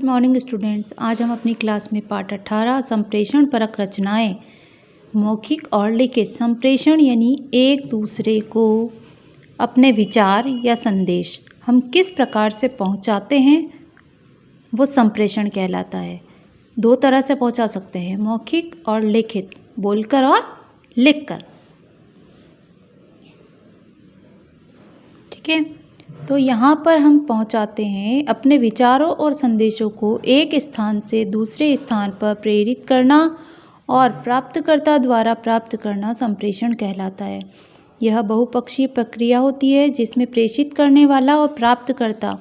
Morning students. आज हम अपनी क्लास में पाठ 18 संप्रेषण परक रचनाएं मौखिक और लिखित संप्रेषण यानी एक दूसरे को अपने विचार या संदेश हम किस प्रकार से पहुंचाते हैं वो संप्रेषण कहलाता है। दो तरह से पहुंचा सकते हैं, मौखिक और लिखित, बोलकर और लिखकर। ठीक है, तो यहाँ पर हम पहुँचाते हैं अपने विचारों और संदेशों को एक स्थान से दूसरे स्थान पर प्रेरित करना और प्राप्तकर्ता द्वारा प्राप्त करना संप्रेषण कहलाता है। यह बहुपक्षीय प्रक्रिया होती है जिसमें प्रेषित करने वाला और प्राप्तकर्ता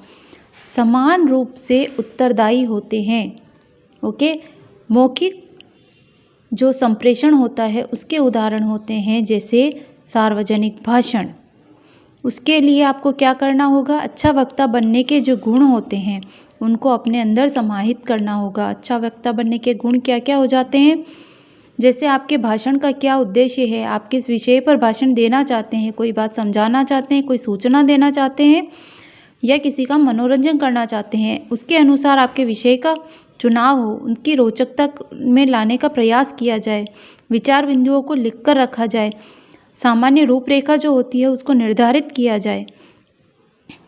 समान रूप से उत्तरदायी होते हैं। ओके, मौखिक जो संप्रेषण होता है उसके उदाहरण होते हैं जैसे सार्वजनिक भाषण। उसके लिए आपको क्या करना होगा, अच्छा वक्ता बनने के जो गुण होते हैं उनको अपने अंदर समाहित करना होगा। अच्छा वक्ता बनने के गुण क्या क्या हो जाते हैं, जैसे आपके भाषण का क्या उद्देश्य है, आप किस विषय पर भाषण देना चाहते हैं, कोई बात समझाना चाहते हैं, कोई सूचना देना चाहते हैं या किसी का मनोरंजन करना चाहते हैं, उसके अनुसार आपके विषय का चुनाव हो, उनकी रोचकता में लाने का प्रयास किया जाए, विचार बिंदुओं को लिख कर रखा जाए, सामान्य रूपरेखा जो होती है उसको निर्धारित किया जाए।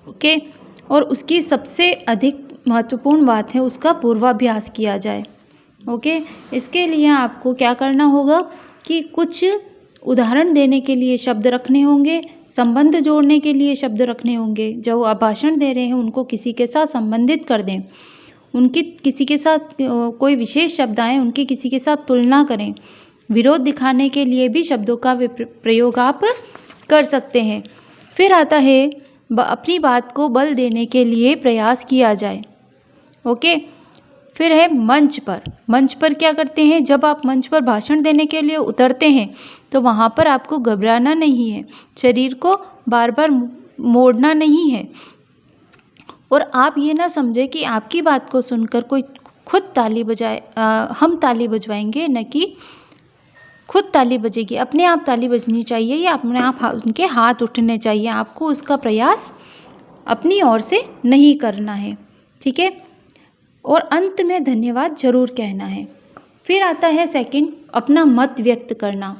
ओके, और उसकी सबसे अधिक महत्वपूर्ण बात है उसका पूर्वाभ्यास किया जाए। ओके, इसके लिए आपको क्या करना होगा कि कुछ उदाहरण देने के लिए शब्द रखने होंगे, संबंध जोड़ने के लिए शब्द रखने होंगे। जो आप भाषण दे रहे हैं उनको किसी के साथ संबंधित कर दें, उनकी किसी के साथ कोई विशेष शब्द आए उनकी किसी के साथ तुलना करें। विरोध दिखाने के लिए भी शब्दों का प्रयोग आप कर सकते हैं। फिर आता है अपनी बात को बल देने के लिए प्रयास किया जाए। ओके, फिर है मंच पर। मंच पर क्या करते हैं, जब आप मंच पर भाषण देने के लिए उतरते हैं तो वहाँ पर आपको घबराना नहीं है, शरीर को बार बार मोड़ना नहीं है और आप ये ना समझे कि आपकी बात को सुनकर कोई खुद ताली बजाए, हम ताली बजवाएंगे, न कि खुद ताली बजेगी। अपने आप ताली बजनी चाहिए या अपने आप उनके हाथ उठने चाहिए। आपको उसका प्रयास अपनी ओर से नहीं करना है। ठीक है, और अंत में धन्यवाद जरूर कहना है। फिर आता है सेकंड, अपना मत व्यक्त करना।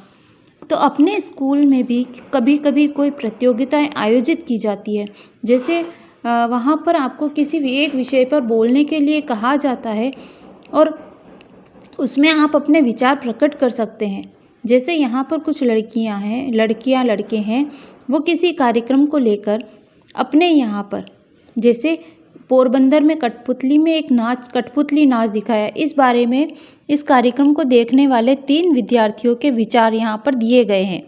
तो अपने स्कूल में भी कभी कभी कोई प्रतियोगिताएं आयोजित की जाती है, जैसे वहाँ पर आपको किसी भी एक विषय पर बोलने के लिए कहा जाता है और उसमें आप अपने विचार प्रकट कर सकते हैं। जैसे यहाँ पर कुछ लड़कियाँ हैं, लड़के हैं, वो किसी कार्यक्रम को लेकर अपने यहाँ पर, जैसे पोरबंदर में कठपुतली में एक कठपुतली नाच दिखाया, इस बारे में इस कार्यक्रम को देखने वाले 3 विद्यार्थियों के विचार यहाँ पर दिए गए हैं।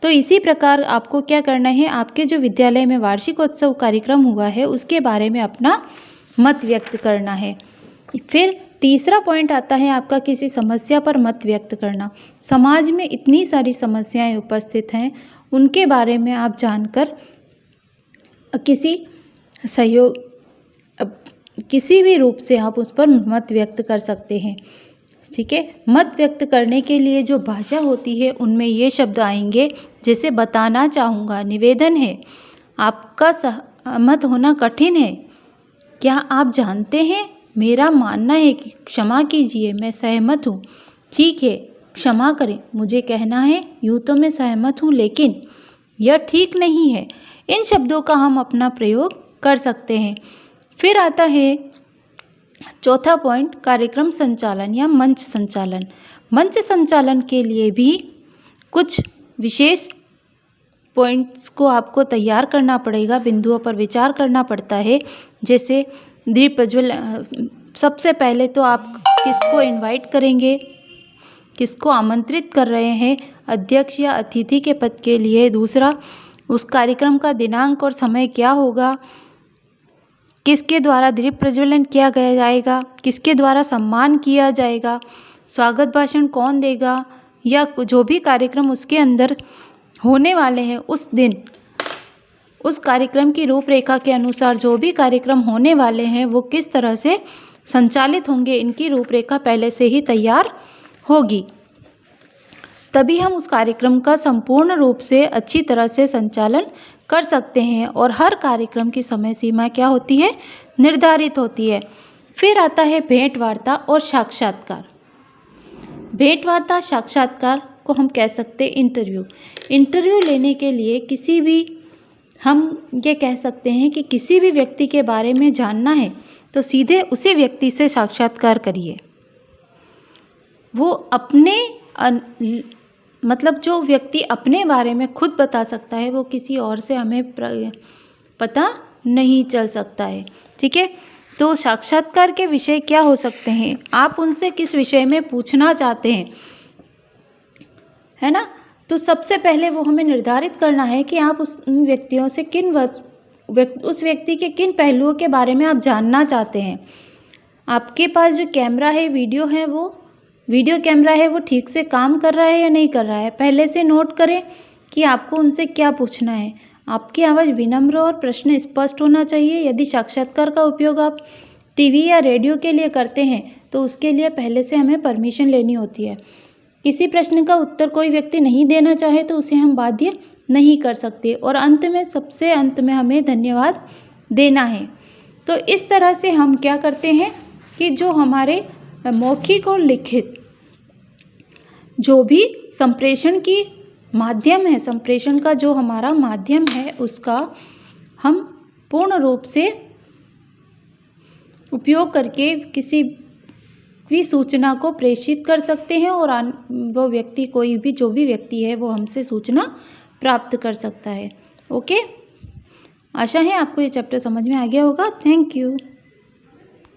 तो इसी प्रकार आपको क्या करना है, आपके जो विद्यालय में वार्षिकोत्सव कार्यक्रम हुआ है उसके बारे में अपना मत व्यक्त करना है। फिर तीसरा पॉइंट आता है आपका किसी समस्या पर मत व्यक्त करना। समाज में इतनी सारी समस्याएं उपस्थित हैं, उनके बारे में आप जानकर किसी सहयोग, किसी भी रूप से आप उस पर मत व्यक्त कर सकते हैं। ठीक है, मत व्यक्त करने के लिए जो भाषा होती है उनमें ये शब्द आएंगे, जैसे बताना चाहूँगा, निवेदन है, आपका सहमत होना कठिन है, क्या आप जानते हैं, मेरा मानना है कि, क्षमा कीजिए, मैं सहमत हूँ, ठीक है, क्षमा करें, मुझे कहना है, यूँ तो मैं सहमत हूँ लेकिन यह ठीक नहीं है। इन शब्दों का हम अपना प्रयोग कर सकते हैं। फिर आता है चौथा पॉइंट, कार्यक्रम संचालन या मंच संचालन। मंच संचालन के लिए भी कुछ विशेष पॉइंट्स को आपको तैयार करना पड़ेगा, बिंदुओं पर विचार करना पड़ता है। जैसे दीप प्रज्वलन, सबसे पहले तो आप किसको इनवाइट करेंगे, किसको आमंत्रित कर रहे हैं अध्यक्ष या अतिथि के पद के लिए। दूसरा, उस कार्यक्रम का दिनांक और समय क्या होगा, किसके द्वारा दीप प्रज्वलन किया गया जाएगा, किसके द्वारा सम्मान किया जाएगा, स्वागत भाषण कौन देगा, या जो भी कार्यक्रम उसके अंदर होने वाले हैं उस दिन उस कार्यक्रम की रूपरेखा के अनुसार जो भी कार्यक्रम होने वाले हैं वो किस तरह से संचालित होंगे, इनकी रूपरेखा पहले से ही तैयार होगी। तभी हम उस कार्यक्रम का संपूर्ण रूप से अच्छी तरह से संचालन कर सकते हैं। और हर कार्यक्रम की समय सीमा क्या होती है, निर्धारित होती है। फिर आता है भेंट वार्ता और साक्षात्कार। भेंट वार्ता साक्षात्कार को हम कह सकते हैं इंटरव्यू। इंटरव्यू लेने के लिए किसी भी, हम ये कह सकते हैं कि किसी भी व्यक्ति के बारे में जानना है तो सीधे उसी व्यक्ति से साक्षात्कार करिए। वो अपने मतलब जो व्यक्ति अपने बारे में खुद बता सकता है वो किसी और से हमें पता नहीं चल सकता है। ठीक है, तो साक्षात्कार के विषय क्या हो सकते हैं, आप उनसे किस विषय में पूछना चाहते हैं, है ना। तो सबसे पहले वो हमें निर्धारित करना है कि आप उन व्यक्तियों से उस व्यक्ति के किन पहलुओं के बारे में आप जानना चाहते हैं। आपके पास जो कैमरा है, वीडियो कैमरा है, वो ठीक से काम कर रहा है या नहीं कर रहा है। पहले से नोट करें कि आपको उनसे क्या पूछना है। आपकी आवाज़ विनम्र और प्रश्न स्पष्ट होना चाहिए। यदि साक्षात्कार का उपयोग आप टीवी या रेडियो के लिए करते हैं तो उसके लिए पहले से हमें परमिशन लेनी होती है। किसी प्रश्न का उत्तर कोई व्यक्ति नहीं देना चाहे तो उसे हम बाध्य नहीं कर सकते। और अंत में, सबसे अंत में हमें धन्यवाद देना है। तो इस तरह से हम क्या करते हैं कि जो हमारे मौखिक और लिखित जो भी संप्रेषण की माध्यम है, संप्रेषण का जो हमारा माध्यम है, उसका हम पूर्ण रूप से उपयोग करके किसी भी सूचना को प्रेषित कर सकते हैं और वो व्यक्ति, कोई भी जो भी व्यक्ति है, वो हमसे सूचना प्राप्त कर सकता है। ओके, आशा है आपको ये चैप्टर समझ में आ गया होगा। Thank you.